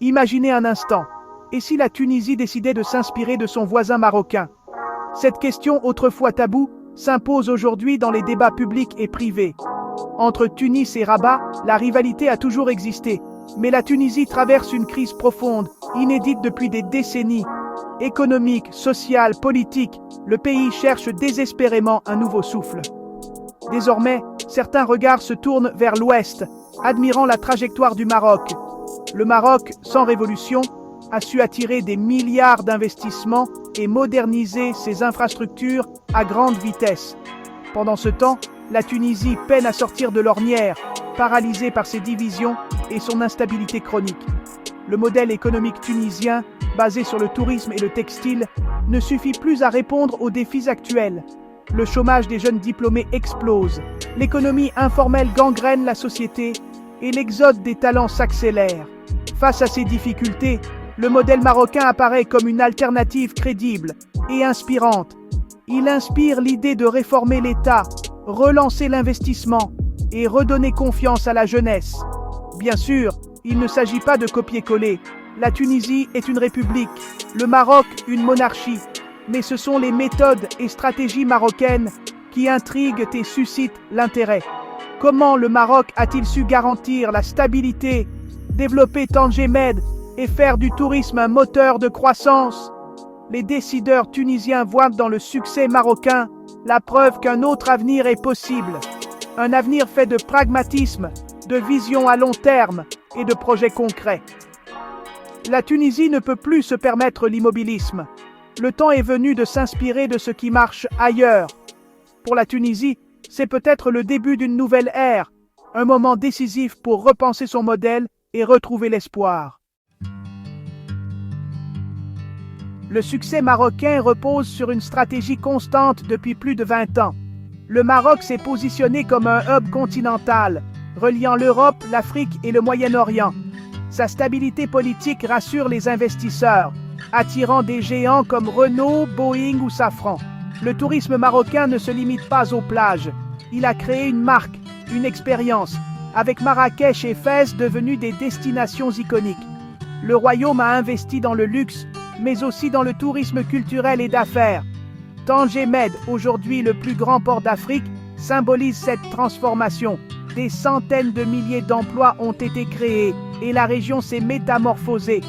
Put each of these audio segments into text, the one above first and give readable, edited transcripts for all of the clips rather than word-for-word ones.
Imaginez un instant, et si la Tunisie décidait de s'inspirer de son voisin marocain? Cette question, autrefois taboue, s'impose aujourd'hui dans les débats publics et privés. Entre Tunis et Rabat, la rivalité a toujours existé, mais la Tunisie traverse une crise profonde, inédite depuis des décennies. Économique, sociale, politique, le pays cherche désespérément un nouveau souffle. Désormais, certains regards se tournent vers l'ouest, admirant la trajectoire du Maroc. Le Maroc, sans révolution, a su attirer des milliards d'investissements et moderniser ses infrastructures à grande vitesse. Pendant ce temps, la Tunisie peine à sortir de l'ornière, paralysée par ses divisions et son instabilité chronique. Le modèle économique tunisien, basé sur le tourisme et le textile, ne suffit plus à répondre aux défis actuels. Le chômage des jeunes diplômés explose, l'économie informelle gangrène la société et l'exode des talents s'accélère. Face à ces difficultés, le modèle marocain apparaît comme une alternative crédible et inspirante. Il inspire l'idée de réformer l'État, relancer l'investissement et redonner confiance à la jeunesse. Bien sûr, il ne s'agit pas de copier-coller. La Tunisie est une république, le Maroc une monarchie. Mais ce sont les méthodes et stratégies marocaines qui intriguent et suscitent l'intérêt. Comment le Maroc a-t-il su garantir la stabilité, développer Tanger Med et faire du tourisme un moteur de croissance? Les décideurs tunisiens voient dans le succès marocain la preuve qu'un autre avenir est possible. Un avenir fait de pragmatisme, de vision à long terme et de projets concrets. La Tunisie ne peut plus se permettre l'immobilisme. Le temps est venu de s'inspirer de ce qui marche ailleurs. Pour la Tunisie, c'est peut-être le début d'une nouvelle ère, un moment décisif pour repenser son modèle et retrouver l'espoir. Le succès marocain repose sur une stratégie constante depuis plus de 20 ans. Le Maroc s'est positionné comme un hub continental, reliant l'Europe, l'Afrique et le Moyen-Orient. Sa stabilité politique rassure les investisseurs, attirant des géants comme Renault, Boeing ou Safran. Le tourisme marocain ne se limite pas aux plages. Il a créé une marque, une expérience, avec Marrakech et Fès devenus des destinations iconiques. Le royaume a investi dans le luxe, mais aussi dans le tourisme culturel et d'affaires. Tanger Med, aujourd'hui le plus grand port d'Afrique, symbolise cette transformation. Des centaines de milliers d'emplois ont été créés et la région s'est métamorphosée.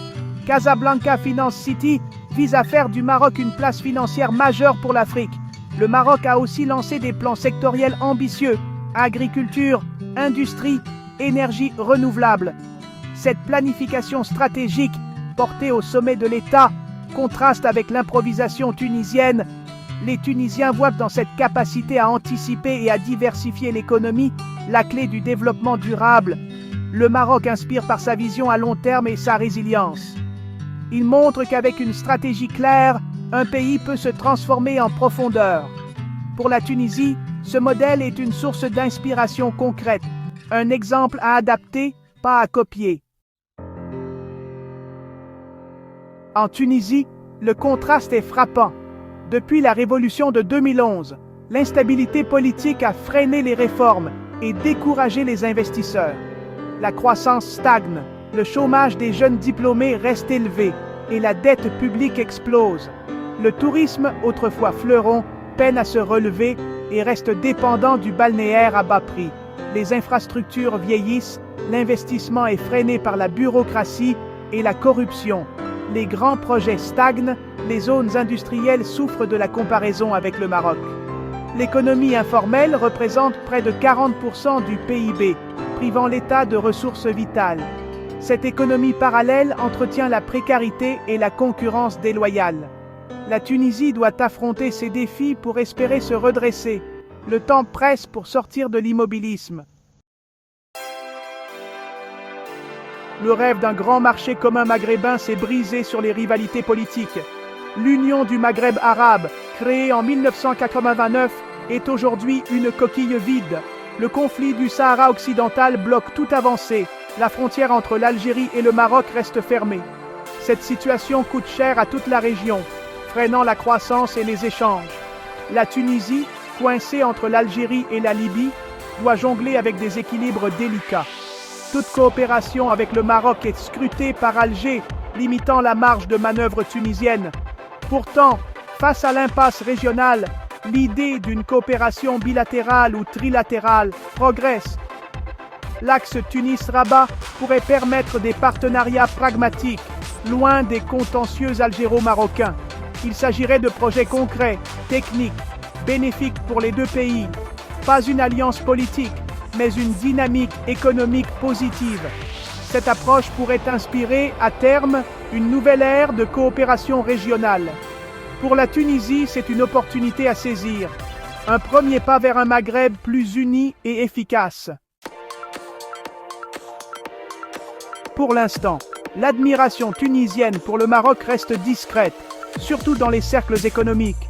Casablanca Finance City vise à faire du Maroc une place financière majeure pour l'Afrique. Le Maroc a aussi lancé des plans sectoriels ambitieux, agriculture, industrie, énergie renouvelable. Cette planification stratégique, portée au sommet de l'État, contraste avec l'improvisation tunisienne. Les Tunisiens voient dans cette capacité à anticiper et à diversifier l'économie la clé du développement durable. Le Maroc inspire par sa vision à long terme et sa résilience. Il montre qu'avec une stratégie claire, un pays peut se transformer en profondeur. Pour la Tunisie, ce modèle est une source d'inspiration concrète, un exemple à adapter, pas à copier. En Tunisie, le contraste est frappant. Depuis la révolution de 2011, l'instabilité politique a freiné les réformes et découragé les investisseurs. La croissance stagne, le chômage des jeunes diplômés reste élevé et la dette publique explose. Le tourisme, autrefois fleuron, peine à se relever et reste dépendant du balnéaire à bas prix. Les infrastructures vieillissent, l'investissement est freiné par la bureaucratie et la corruption. Les grands projets stagnent, les zones industrielles souffrent de la comparaison avec le Maroc. L'économie informelle représente près de 40% du PIB, privant l'État de ressources vitales. Cette économie parallèle entretient la précarité et la concurrence déloyale. La Tunisie doit affronter ces défis pour espérer se redresser. Le temps presse pour sortir de l'immobilisme. Le rêve d'un grand marché commun maghrébin s'est brisé sur les rivalités politiques. L'Union du Maghreb arabe, créée en 1989, est aujourd'hui une coquille vide. Le conflit du Sahara occidental bloque toute avancée. La frontière entre l'Algérie et le Maroc reste fermée. Cette situation coûte cher à toute la région, freinant la croissance et les échanges. La Tunisie, coincée entre l'Algérie et la Libye, doit jongler avec des équilibres délicats. Toute coopération avec le Maroc est scrutée par Alger, limitant la marge de manœuvre tunisienne. Pourtant, face à l'impasse régionale, l'idée d'une coopération bilatérale ou trilatérale progresse. L'axe Tunis-Rabat pourrait permettre des partenariats pragmatiques, loin des contentieux algéro-marocains. Il s'agirait de projets concrets, techniques, bénéfiques pour les deux pays. Pas une alliance politique, mais une dynamique économique positive. Cette approche pourrait inspirer, à terme, une nouvelle ère de coopération régionale. Pour la Tunisie, c'est une opportunité à saisir. Un premier pas vers un Maghreb plus uni et efficace. Pour l'instant, l'admiration tunisienne pour le Maroc reste discrète, surtout dans les cercles économiques.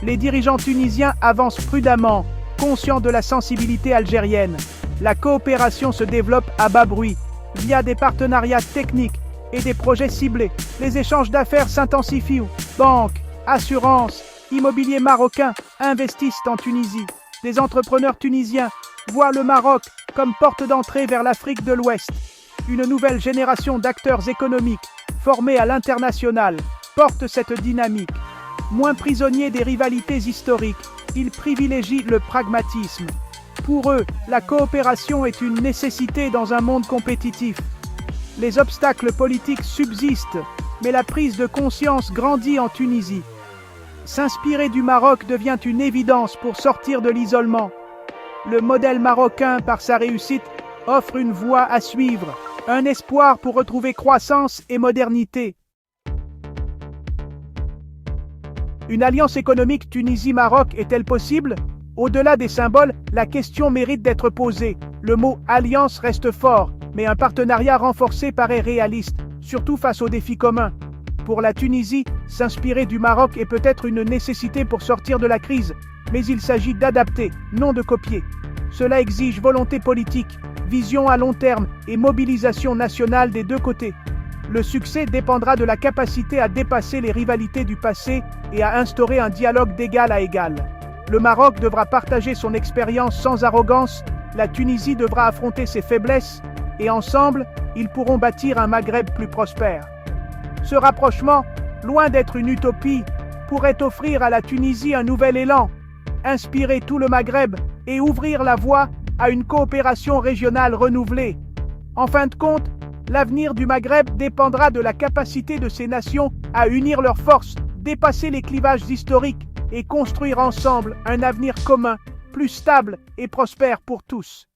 Les dirigeants tunisiens avancent prudemment, conscients de la sensibilité algérienne. La coopération se développe à bas bruit, via des partenariats techniques et des projets ciblés. Les échanges d'affaires s'intensifient. Banques, assurances, immobilier marocain investissent en Tunisie. Des entrepreneurs tunisiens voient le Maroc comme porte d'entrée vers l'Afrique de l'Ouest. Une nouvelle génération d'acteurs économiques, formés à l'international, porte cette dynamique. Moins prisonniers des rivalités historiques, ils privilégient le pragmatisme. Pour eux, la coopération est une nécessité dans un monde compétitif. Les obstacles politiques subsistent, mais la prise de conscience grandit en Tunisie. S'inspirer du Maroc devient une évidence pour sortir de l'isolement. Le modèle marocain, par sa réussite, offre une voie à suivre, un espoir pour retrouver croissance et modernité. Une alliance économique Tunisie-Maroc est-elle possible? Au-delà des symboles, la question mérite d'être posée. Le mot « alliance » reste fort, mais un partenariat renforcé paraît réaliste, surtout face aux défis communs. Pour la Tunisie, s'inspirer du Maroc est peut-être une nécessité pour sortir de la crise, mais il s'agit d'adapter, non de copier. Cela exige volonté politique, vision à long terme et mobilisation nationale des deux côtés. Le succès dépendra de la capacité à dépasser les rivalités du passé et à instaurer un dialogue d'égal à égal. Le Maroc devra partager son expérience sans arrogance, la Tunisie devra affronter ses faiblesses, et ensemble, ils pourront bâtir un Maghreb plus prospère. Ce rapprochement, loin d'être une utopie, pourrait offrir à la Tunisie un nouvel élan, inspirer tout le Maghreb et ouvrir la voie à une coopération régionale renouvelée. En fin de compte, l'avenir du Maghreb dépendra de la capacité de ces nations à unir leurs forces, dépasser les clivages historiques et construire ensemble un avenir commun, plus stable et prospère pour tous.